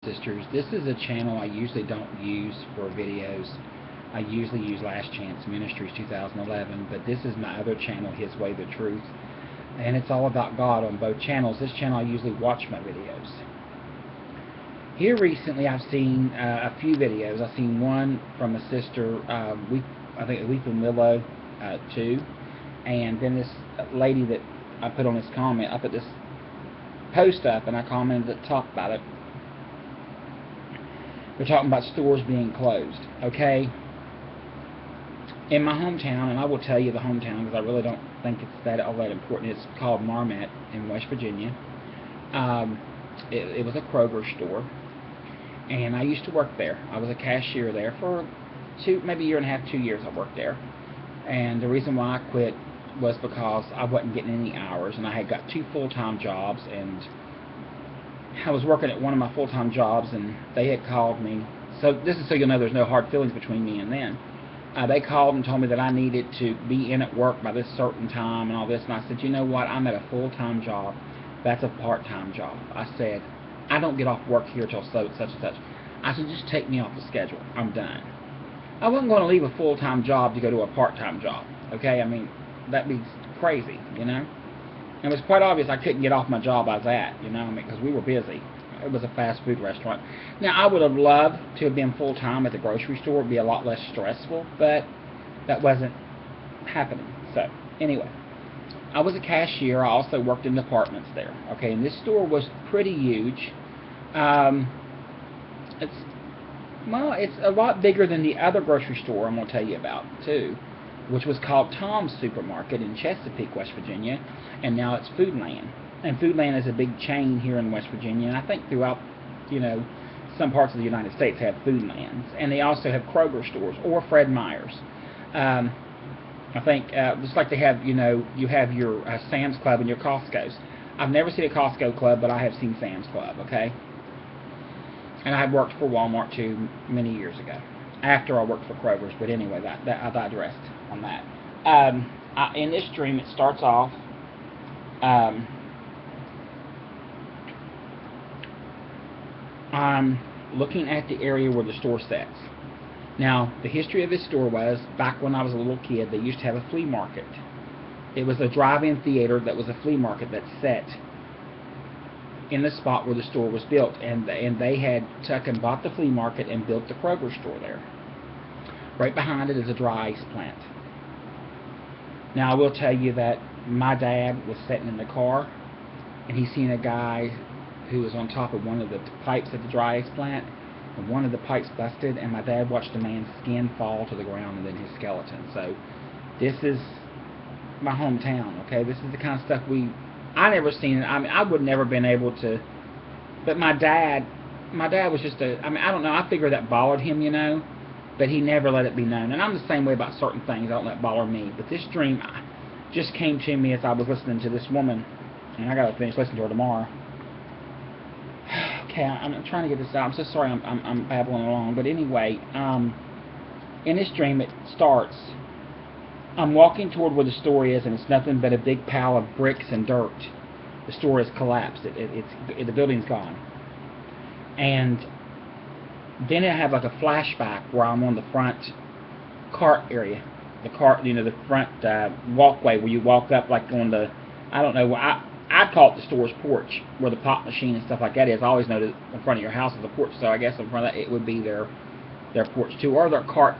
sisters. This is a channel I usually don't use for videos. I usually use Last Chance Ministries 2011, but this is my other channel, His Way, the Truth. And it's all about God on both channels. This channel I usually watch my videos. Here recently I've seen a few videos. I've seen one from a sister, I think Weeping Willow 2. And then this lady that I put on this comment, I put this post up and I commented at the top about it. We're talking about stores being closed, okay? In my hometown, and I will tell you the hometown because I really don't think it's all that important. It's called Marmet in West Virginia. It was a Kroger store, and I used to work there. I was a cashier there for maybe a year and a half, 2 years. I worked there, and the reason why I quit was because I wasn't getting any hours, and I had got 2 full-time jobs, and I was working at one of my full-time jobs, and they had called me. So this is so you'll know there's no hard feelings between me and them. They called and told me that I needed to be in at work by this certain time and all this, and I said, you know what, I'm at a full-time job. That's a part-time job. I said, I don't get off work here till such and such. I said, just take me off the schedule. I'm done. I wasn't going to leave a full-time job to go to a part-time job. Okay, I mean, that'd be crazy, you know. It was quite obvious I couldn't get off my job I was at, you know, I mean, because we were busy. It was a fast food restaurant. Now, I would have loved to have been full-time at the grocery store. It would be a lot less stressful, but that wasn't happening. So, anyway, I was a cashier. I also worked in departments there. Okay, and this store was pretty huge. It's a lot bigger than the other grocery store I'm going to tell you about, too, which was called Tom's Supermarket in Chesapeake, West Virginia, and now it's Foodland. And Foodland is a big chain here in West Virginia, and I think throughout, you know, some parts of the United States have Foodlands. And they also have Kroger stores or Fred Meyer's. I think, just like they have, you know, you have your Sam's Club and your Costco's. I've never seen a Costco club, but I have seen Sam's Club, okay? And I had worked for Walmart, too, many years ago, after I worked for Kroger's. But anyway, I digressed on that. In this dream, it starts off... I'm looking at the area where the store sits. Now, the history of this store was, back when I was a little kid, they used to have a flea market. It was a drive-in theater that was a flea market that set in the spot where the store was built. And they had took and bought the flea market and built the Kroger store there. Right behind it is a dry ice plant. Now, I will tell you that my dad was sitting in the car, and he seen a guy who was on top of one of the pipes at the dry ice plant, and one of the pipes busted, and my dad watched a man's skin fall to the ground and then his skeleton. So this is my hometown, okay? This is the kind of stuff I never seen it. I mean, I would never been able to, but my dad was just I mean, I don't know, I figure that bothered him, you know, but he never let it be known. And I'm the same way about certain things. I don't let it bother me. But this dream just came to me as I was listening to this woman, and I got to finish listening to her tomorrow. Okay, I'm trying to get this out. I'm so sorry I'm babbling along. But anyway, in this dream it starts, I'm walking toward where the store is, and it's nothing but a big pile of bricks and dirt. The store has collapsed. The building's gone. And then I have like a flashback where I'm on the front cart area. The cart, you know, the front walkway where you walk up like on the, I don't know, I'd call it the store's porch, where the pop machine and stuff like that is. I always know that in front of your house is a porch, so I guess in front of that it would be their porch too, or their cart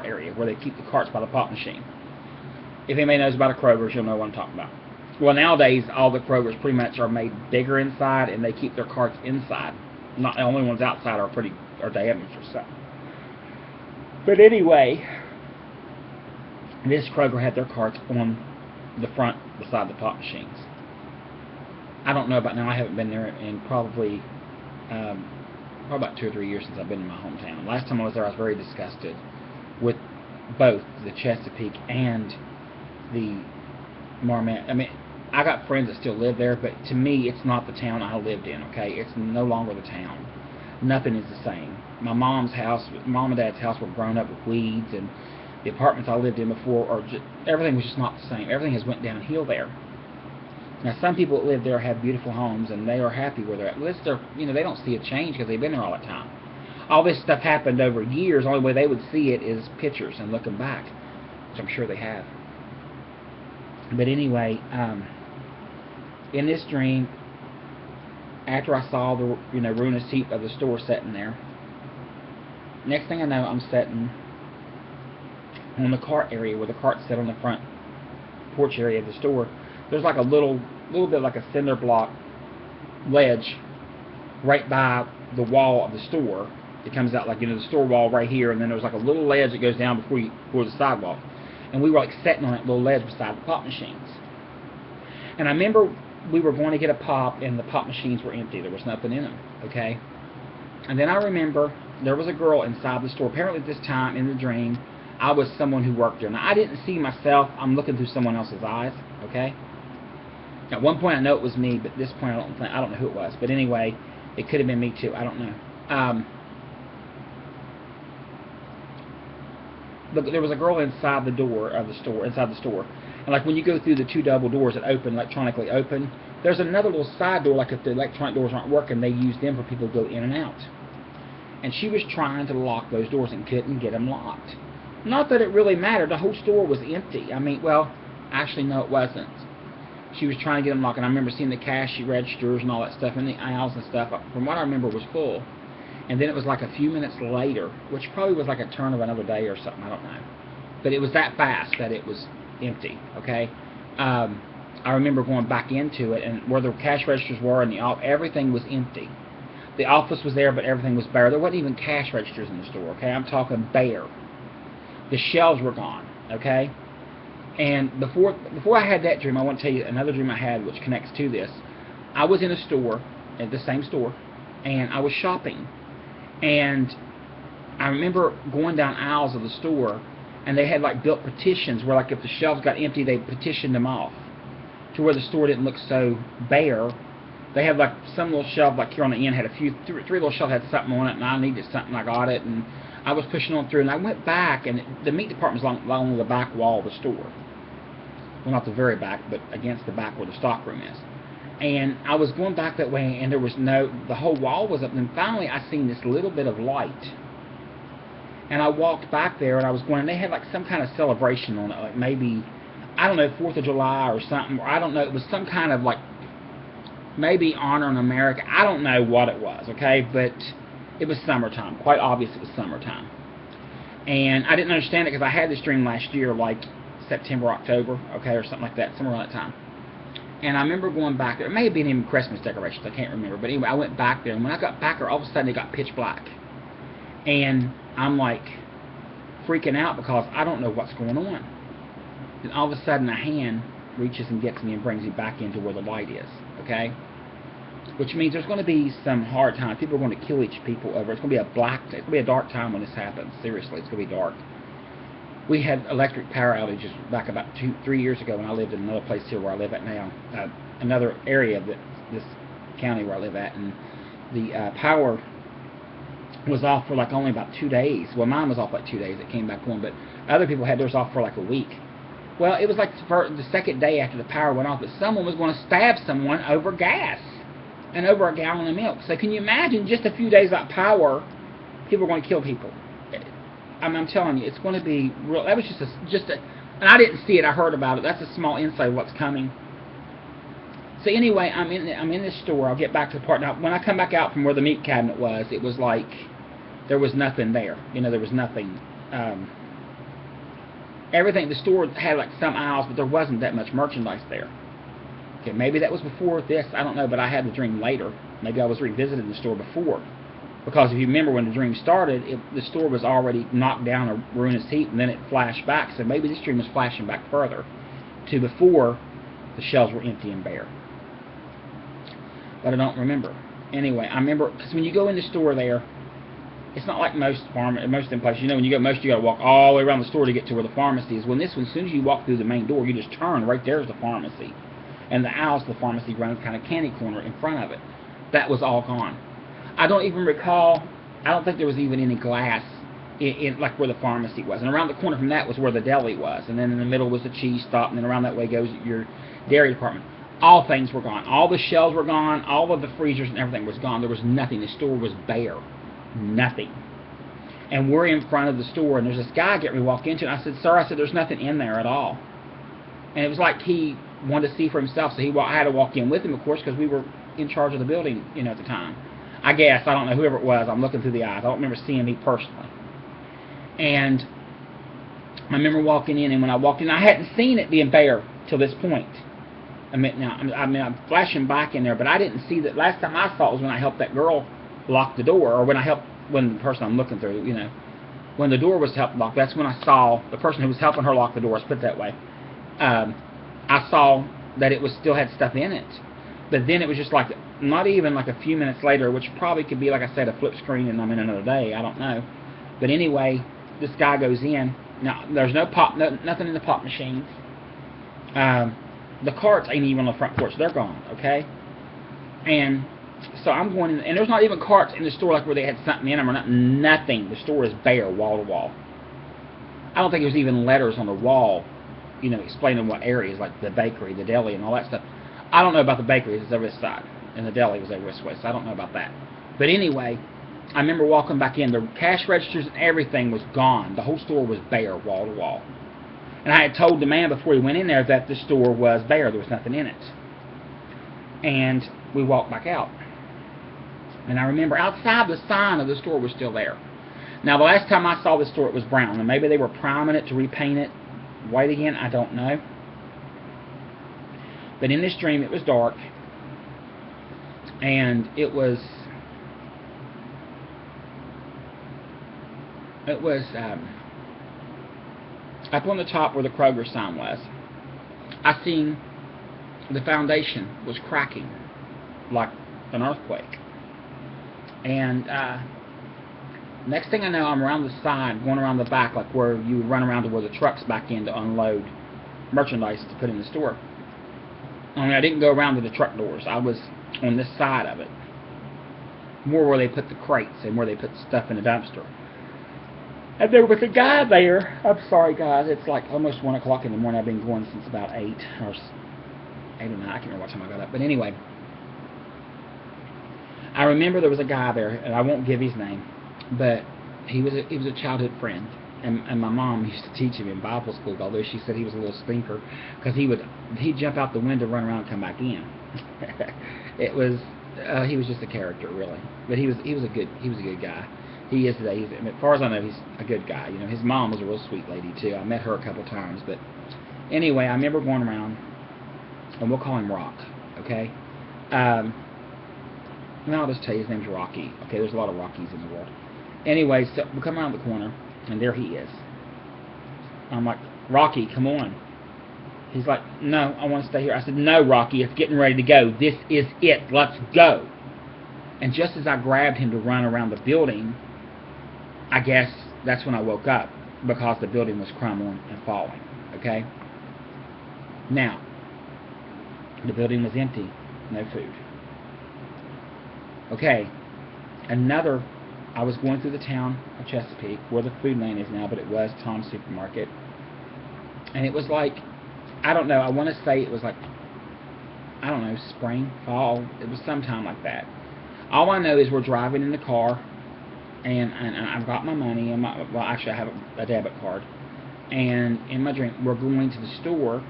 area where they keep the carts by the pop machine. If anybody knows about a Kroger's, you'll know what I'm talking about. Well, nowadays all the Kroger's pretty much are made bigger inside, and they keep their carts inside. Not the only ones outside are diameter stuff. But anyway, this Kroger had their carts on the front beside the pop machines. I don't know about now. I haven't been there in probably about 2 or 3 years since I've been in my hometown. Last time I was there, I was very disgusted with both the Chesapeake and the Marmet. I mean, I got friends that still live there, but to me, it's not the town I lived in, okay? It's no longer the town. Nothing is the same. My mom and dad's house were grown up with weeds, and the apartments I lived in before, everything was just not the same. Everything has went downhill there. Now, some people that live there have beautiful homes, and they are happy where they're at. Well, they don't see a change because they've been there all the time. All this stuff happened over years. The only way they would see it is pictures and looking back, which I'm sure they have. But anyway, in this dream, after I saw the ruinous heap of the store sitting there, next thing I know, I'm sitting on the cart area where the carts sit on the front porch area of the store. There's like a little bit like a cinder block ledge right by the wall of the store. It comes out like the store wall right here, and then there's like a little ledge that goes down before the sidewalk. And we were like sitting on that little ledge beside the pop machines. And I remember we were going to get a pop, and the pop machines were empty. There was nothing in them. Okay. And then I remember there was a girl inside the store. Apparently, at this time in the dream, I was someone who worked there. Now, I didn't see myself. I'm looking through someone else's eyes. Okay. At one point, I know it was me, but at this point, I don't know who it was. But anyway, it could have been me too. I don't know. But there was a girl inside the door of the store, and like when you go through the two double doors that open, electronically open, there's another little side door. Like if the electronic doors aren't working, they use them for people to go in and out. And she was trying to lock those doors and couldn't get them locked. Not that it really mattered. The whole store was empty. I mean, well, actually, no, it wasn't. She was trying to get them locked, and I remember seeing the cash registers and all that stuff in the aisles and stuff. From what I remember, was full. And then it was like a few minutes later, which probably was like a turn of another day or something, I don't know. But it was that fast that it was empty, okay? I remember going back into it, and where the cash registers were and everything was empty. The office was there, but everything was bare. There wasn't even cash registers in the store, okay? I'm talking bare. The shelves were gone, okay? And before I had that dream, I want to tell you another dream I had which connects to this. I was in a store, at the same store, and I was shopping. And I remember going down aisles of the store, and they had like built partitions where like if the shelves got empty, they partitioned them off to where the store didn't look so bare. They had like some little shelf like here on the end had three little shelves had something on it, and I needed something, I got it, and I was pushing on through, and I went back, and the meat department was along the back wall of the store. Well, not the very back, but against the back where the stock room is. And I was going back that way, and there was the whole wall was up, and finally I seen this little bit of light. And I walked back there, and I was going, and they had like some kind of celebration on it, like maybe, I don't know, 4th of July or something, or I don't know, it was some kind of like, maybe honor in America, I don't know what it was, okay, but it was summertime, quite obvious it was summertime. And I didn't understand it because I had this dream last year, like September, October, okay, or something like that, somewhere around that time. And I remember going back there. It may have been even Christmas decorations. I can't remember. But anyway, I went back there. And when I got back there, all of a sudden it got pitch black. And I'm like freaking out because I don't know what's going on. And all of a sudden a hand reaches and gets me and brings me back into where the light is. Okay? Which means there's going to be some hard times. People are going to kill each people over. It's going to be a black day. It's going to be a dark time when this happens. Seriously, it's going to be dark. We had electric power outages back about 3 years ago when I lived in another place here where I live at now, another area of this county where I live at, and the power was off for like only about 2 days. Well, mine was off like 2 days. It came back on, but other people had theirs off for like a week. Well, it was like the second day after the power went off that someone was going to stab someone over gas and over a gallon of milk. So can you imagine just a few days without power, people are going to kill people? I'm telling you, it's going to be real. That was just a, and I didn't see it. I heard about it. That's a small insight of what's coming. So anyway, I'm in this store. I'll get back to the part now. When I come back out from where the meat cabinet was, it was like there was nothing there. There was nothing. Everything. The store had like some aisles, but there wasn't that much merchandise there. Okay, maybe that was before this. I don't know, but I had the dream later. Maybe I was revisiting the store before. Because if you remember when the dream started, the store was already knocked down a ruinous heap, and then it flashed back. So maybe this dream was flashing back further to before the shelves were empty and bare. But I don't remember. Anyway, I remember, because when you go in the store there, it's not like most places. When you go most, you got to walk all the way around the store to get to where the pharmacy is. When this one, as soon as you walk through the main door, you just turn, right there's the pharmacy. And the aisles of the pharmacy run kind of candy corner in front of it. That was all gone. I don't even recall, I don't think there was even any glass in like where the pharmacy was. And around the corner from that was where the deli was. And then in the middle was the cheese stop, and then around that way goes your dairy department. All things were gone. All the shelves were gone. All of the freezers and everything was gone. There was nothing. The store was bare. Nothing. And we're in front of the store, and there's this guy getting ready to walk into it. I said, sir, I said, there's nothing in there at all. And it was like he wanted to see for himself, so I had to walk in with him, of course, because we were in charge of the building, at the time. I guess. I don't know. Whoever it was, I'm looking through the eyes. I don't remember seeing me personally. And I remember walking in, and when I walked in, I hadn't seen it being bare till this point. I'm flashing back in there, but I didn't see that. Last time I saw it was when I helped that girl lock the door, or when the person I'm looking through, when the door was helped lock. That's when I saw the person who was helping her lock the door. Let's put it that way. I saw that it still had stuff in it, but then it was just like not even like a few minutes later, which probably could be, like I said, a flip screen, and I'm in another day. I don't know, but anyway, this guy goes in. Now there's nothing in the pop machines. The carts ain't even on the front porch. They're gone, okay? And so I'm going in, and there's not even carts in the store like where they had something in them or nothing. The store is bare, wall to wall. I don't think there's even letters on the wall, explaining what areas, like the bakery, the deli, and all that stuff. I don't know about the bakery. It's over this side, and the deli was over this way, so I don't know about that. But anyway, I remember walking back in. The cash registers and everything was gone. The whole store was bare, wall to wall. And I had told the man before he went in there that the store was bare. There was nothing in it. And we walked back out. And I remember outside the sign of the store was still there. Now, the last time I saw the store, it was brown. And maybe they were priming it to repaint it white again. I don't know. But in this dream, it was dark. And it was up on the top where the Kroger sign was. I seen the foundation was cracking like an earthquake. And next thing I know, I'm around the side, going around the back, like where you run around to where the trucks back in to unload merchandise to put in the store. Only I didn't go around to the truck doors. I was on this side of it, more where they put the crates and where they put stuff in the dumpster. And there was a guy there. I'm sorry, guys. It's like almost 1 o'clock in the morning. I've been going since about 8 or 9. I can't remember what time I got up. But anyway, I remember there was a guy there, and I won't give his name, but he was a childhood friend. And my mom used to teach him in Bible school, although she said he was a little stinker, because he'd jump out the window, run around, and come back in. He was just a character, really. But he was a good guy. He is today. As far as I know, he's a good guy. His mom was a real sweet lady too. I met her a couple times. But anyway, I remember going around, and we'll call him Rock, okay? I'll just tell you his name's Rocky. Okay, there's a lot of Rockies in the world. Anyway, so we come around the corner, and there he is. I'm like, Rocky, come on. He's like, no, I want to stay here. I said, no, Rocky, it's getting ready to go. This is it. Let's go. And just as I grabbed him to run around the building, I guess that's when I woke up, because the building was crumbling and falling, okay? Now, the building was empty, no food. Okay, I was going through the town of Chesapeake, where the food lane is now, but it was Tom's Supermarket. And it was like, I don't know, I want to say it was like, I don't know, spring, fall, it was sometime like that. All I know is we're driving in the car, and I've got my money, and actually I have a debit card, and in my drink, we're going to the store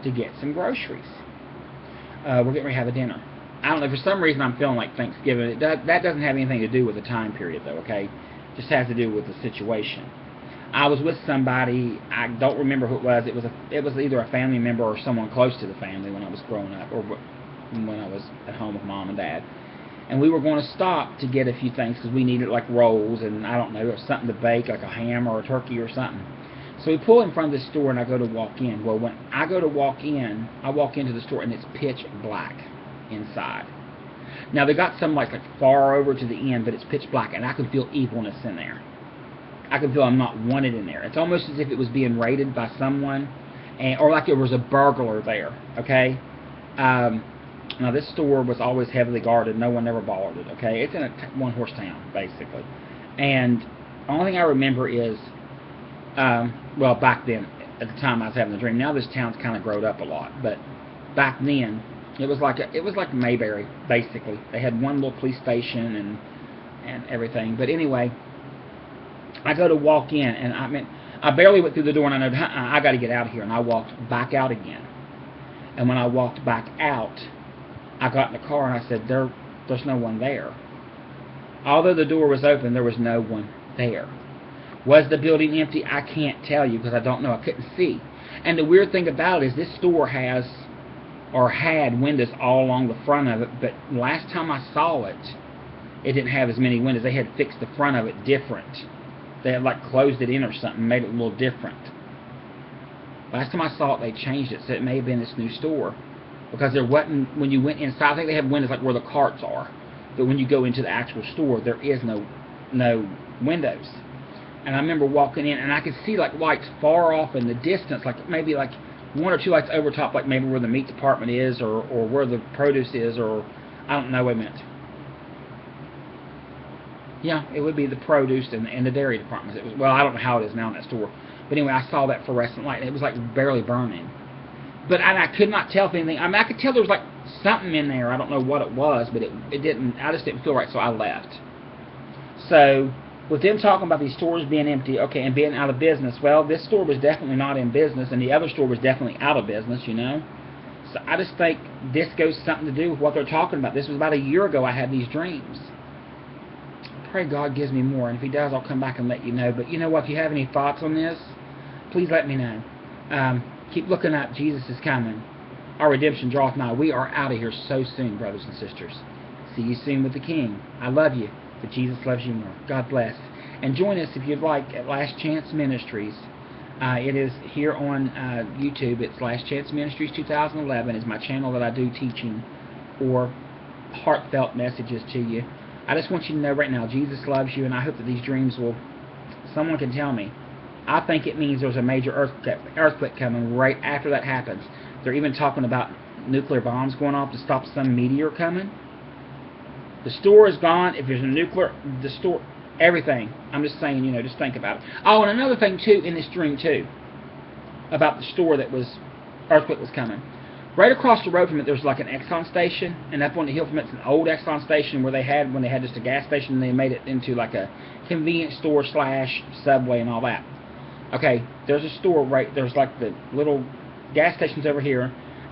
to get some groceries. We're getting ready to have a dinner. I don't know, for some reason I'm feeling like Thanksgiving. That doesn't have anything to do with the time period, though, okay? It just has to do with the situation. I was with somebody, I don't remember who it was. It was either a family member or someone close to the family when I was growing up, or when I was at home with Mom and Dad. And we were going to stop to get a few things because we needed like rolls and I don't know, something to bake, like a ham or a turkey or something. So we pull in front of the store and I go to walk in. Well, when I go to walk in, I walk into the store and it's pitch black inside. Now they got some like far over to the end, but it's pitch black and I can feel evilness in there. I can feel I'm not wanted in there. It's almost as if it was being raided by someone, or like there was a burglar there, okay? Now, this store was always heavily guarded. No one ever bothered it, okay? It's in a one-horse town, basically. And the only thing I remember is, well, back then, at the time I was having the dream. Now this town's kind of grown up a lot. But back then. It was like Mayberry, basically. They had one little police station and everything. But anyway, I go to walk in, and I barely went through the door, and I know I got to get out of here, and I walked back out again. And when I walked back out, I got in the car and I said, there's no one there. Although the door was open, there was no one there. Was the building empty? I can't tell you because I don't know. I couldn't see. And the weird thing about it is this store has or had windows all along the front of it, but last time I saw it, it didn't have as many windows. They had fixed the front of it different. They had like closed it in or something, made it a little different. Last time I saw it, they changed it, so it may have been this new store. Because there wasn't, when you went inside, I think they have windows like where the carts are. But when you go into the actual store, there is no windows. And I remember walking in, and I could see like lights far off in the distance, like maybe like one or two lights over top, like maybe where the meat department is, or where the produce is, or I don't know. Wait a minute. Yeah, it would be the produce and the dairy departments. It was, well, I don't know how it is now in that store. But anyway, I saw that fluorescent light, and it was like barely burning. But I could not tell if anything. I mean, I could tell there was like something in there. I don't know what it was, but it didn't. I just didn't feel right, so I left. So with them talking about these stores being empty, okay, and being out of business, well, this store was definitely not in business, and the other store was definitely out of business, you know. So I just think this goes something to do with what they're talking about. This was about a year ago I had these dreams. I pray God gives me more, and if He does, I'll come back and let you know. But you know what? If you have any thoughts on this, please let me know. Keep looking up. Jesus is coming. Our redemption draweth nigh. We are out of here so soon, brothers and sisters. See you soon with the King. I love you, but Jesus loves you more. God bless. And join us if you'd like at Last Chance Ministries. It is here on YouTube. It's Last Chance Ministries 2011. It's my channel that I do teaching or heartfelt messages to you. I just want you to know right now, Jesus loves you, and I hope that these dreams will, someone can tell me. I think it means there's a major earthquake coming right after that happens. They're even talking about nuclear bombs going off to stop some meteor coming. The store is gone. If there's a nuclear, the store, everything. I'm just saying, you know, just think about it. Oh, and another thing, too, in this dream, too, about the store that was, earthquake was coming. Right across the road from it, there's like an Exxon station, and up on the hill from it's an old Exxon station where they had, when they had just a gas station, and they made it into like a convenience store / Subway and all that. Okay, there's a store right, there's like the little gas stations over here,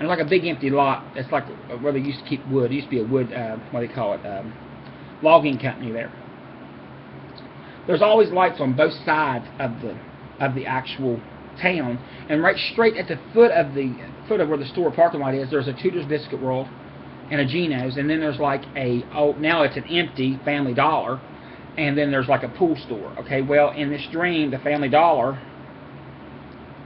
and like a big empty lot. It's like where they used to keep wood. It used to be a wood, what do you call it, logging company there. There's always lights on both sides of the actual town, and right straight at the foot of where the store parking lot is, there's a Tudor's Biscuit World and a Geno's, and then there's like a, oh, now it's an empty Family Dollar. And then there's like a pool store. Okay, well, in this dream, the Family Dollar,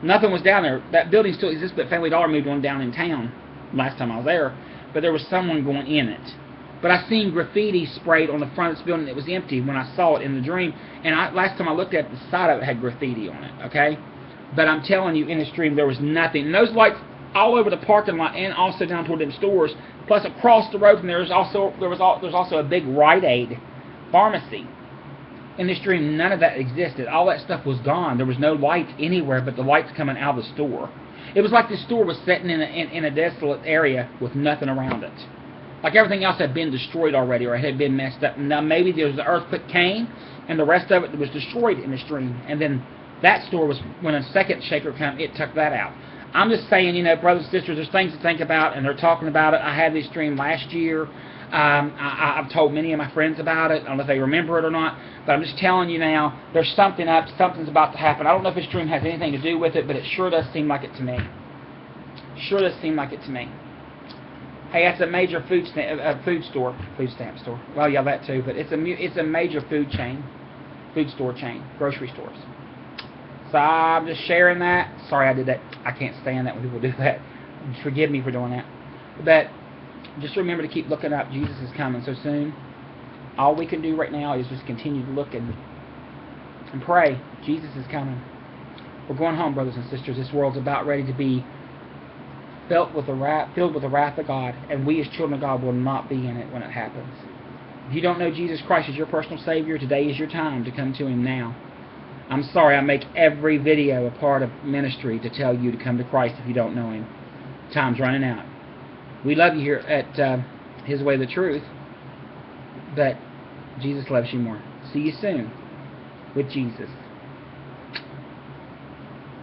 nothing was down there. That building still exists, but Family Dollar moved on down in town last time I was there. But there was someone going in it. But I seen graffiti sprayed on the front of this building that was empty when I saw it in the dream. And last time I looked at it, the side of it had graffiti on it. Okay, but I'm telling you, in this dream, there was nothing. And those lights all over the parking lot and also down toward them stores. Plus, across the road from there, there's also a big Rite Aid pharmacy. In this dream, none of that existed. All that stuff was gone. There was no light anywhere but the lights coming out of the store. It was like the store was sitting in a desolate area with nothing around it. Like everything else had been destroyed already or had been messed up. Now maybe there was the earthquake came and the rest of it was destroyed in this dream. And then that store was, when a second shaker came, it took that out. I'm just saying, you know, brothers and sisters, there's things to think about, and they're talking about it. I had this dream last year. I've told many of my friends about it. I don't know if they remember it or not, but I'm just telling you now, there's something up, something's about to happen. I don't know if this dream has anything to do with it, but it sure does seem like it to me. Sure does seem like it to me. Hey, that's a major food stamp store. Well, yeah, that too, but it's a major food store chain, grocery stores. So I'm just sharing that. Sorry I did that. I can't stand that when people do that. Forgive me for doing that. But just remember to keep looking up. Jesus is coming so soon. All we can do right now is just continue to look and pray. Jesus is coming. We're going home, brothers and sisters. This world's about ready to be filled with the wrath of God, and we as children of God will not be in it when it happens. If you don't know Jesus Christ as your personal Savior, today is your time to come to Him now. I'm sorry, I make every video a part of ministry to tell you to come to Christ if you don't know Him. Time's running out. We love you here at His Way, the Truth, but Jesus loves you more. See you soon with Jesus.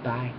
Bye.